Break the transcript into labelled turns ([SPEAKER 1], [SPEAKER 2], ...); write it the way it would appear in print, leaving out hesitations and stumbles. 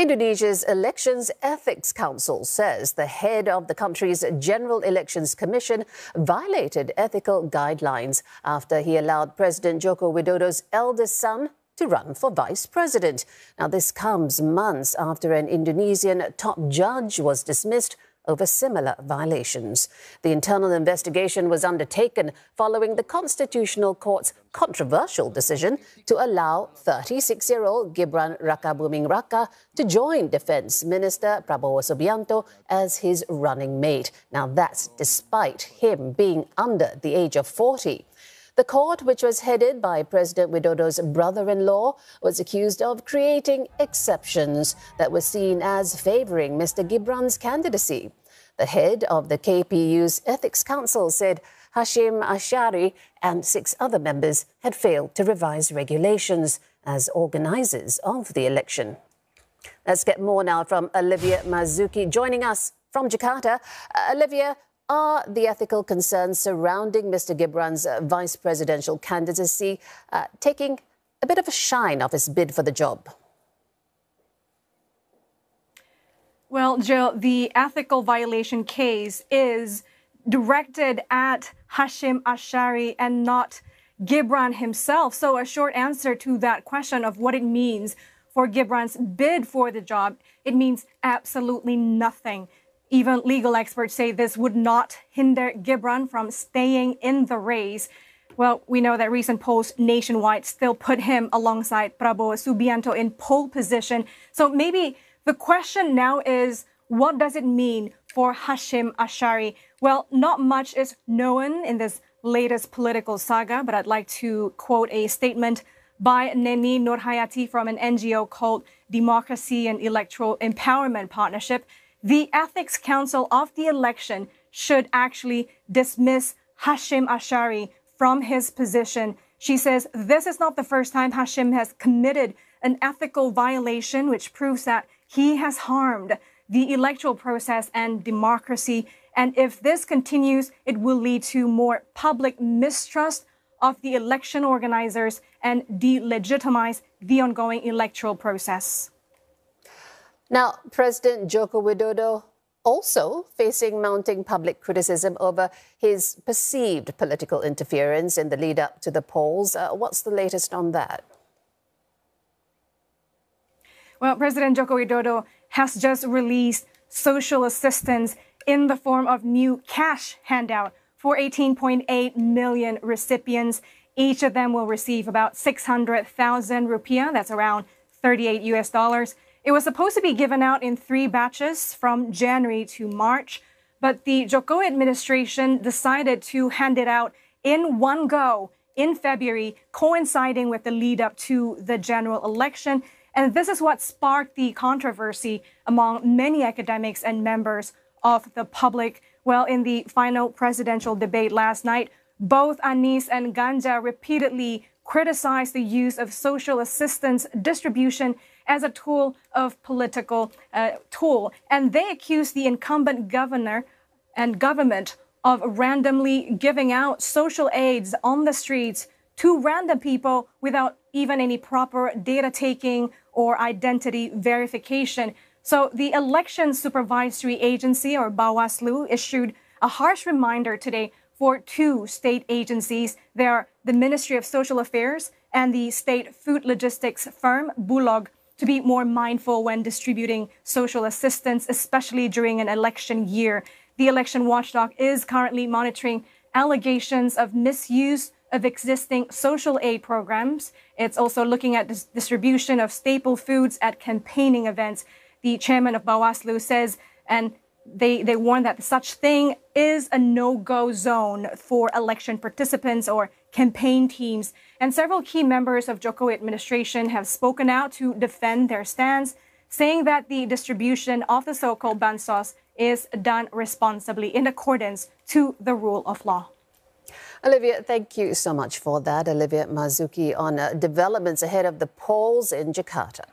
[SPEAKER 1] Indonesia's Elections Ethics Council says the head of the country's General Elections Commission violated ethical guidelines after he allowed President Joko Widodo's eldest son to run for vice president. Now, this comes months after an Indonesian top judge was dismissed over similar violations. The internal investigation was undertaken following the Constitutional Court's controversial decision to allow 36-year-old Gibran Rakabuming Raka to join Defence Minister Prabowo Subianto as his running mate. Now, that's despite him being under the age of 40. The court, which was headed by President Widodo's brother-in-law, was accused of creating exceptions that were seen as favouring Mr Gibran's candidacy. The head of the KPU's Ethics Council said Hashim Ashari and 6 other members had failed to revise regulations as organisers of the election. Let's get more now from Olivia Mazuki joining us from Jakarta. Olivia, are the ethical concerns surrounding Mr Gibran's vice presidential candidacy taking a bit of a shine off his bid for the job?
[SPEAKER 2] Well, Jill, the ethical violation case is directed at Hashim Ashari and not Gibran himself. So a short answer to that question of what it means for Gibran's bid for the job, it means absolutely nothing. Even legal experts say this would not hinder Gibran from staying in the race. Well, we know that recent polls nationwide still put him alongside Prabowo Subianto in pole position. So maybe the question now is, what does it mean for Hashim Ashari? Well, not much is known in this latest political saga, but I'd like to quote a statement by Neni Nurhayati from an NGO called Democracy and Electoral Empowerment Partnership. The Ethics Council of the election should actually dismiss Hashim Ashari from his position. She says this is not the first time Hashim has committed an ethical violation, which proves that he has harmed the electoral process and democracy. And if this continues, it will lead to more public mistrust of the election organizers and delegitimize the ongoing electoral process.
[SPEAKER 1] Now, President Joko Widodo also facing mounting public criticism over his perceived political interference in the lead-up to the polls. What's the latest on that?
[SPEAKER 2] Well, President Joko Widodo has just released social assistance in the form of new cash handout for 18.8 million recipients. Each of them will receive about 600,000 rupiah. That's around $38 US. It was supposed to be given out in 3 batches from January to March, but the Jokowi administration decided to hand it out in one go in February, coinciding with the lead up to the general election. And this is what sparked the controversy among many academics and members of the public. Well, in the final presidential debate last night, both Anies and Ganjar repeatedly criticized the use of social assistance distribution as a tool of political tool. And they accused the incumbent governor and government of randomly giving out social aids on the streets to random people without even any proper data taking or identity verification. So the Election Supervisory Agency, or Bawaslu, issued a harsh reminder today for 2 state agencies. They are the Ministry of Social Affairs and the state food logistics firm, Bulog, to be more mindful when distributing social assistance, especially during an election year. The election watchdog is currently monitoring allegations of misuse of existing social aid programs. It's also looking at distribution of staple foods at campaigning events. The chairman of Bawaslu says, and they warn that such thing is a no-go zone for election participants or campaign teams. And several key members of Jokowi administration have spoken out to defend their stance, saying that the distribution of the so-called bansos is done responsibly in accordance to the rule of law.
[SPEAKER 1] Olivia, thank you so much for that. Olivia Mazuki on developments ahead of the polls in Jakarta.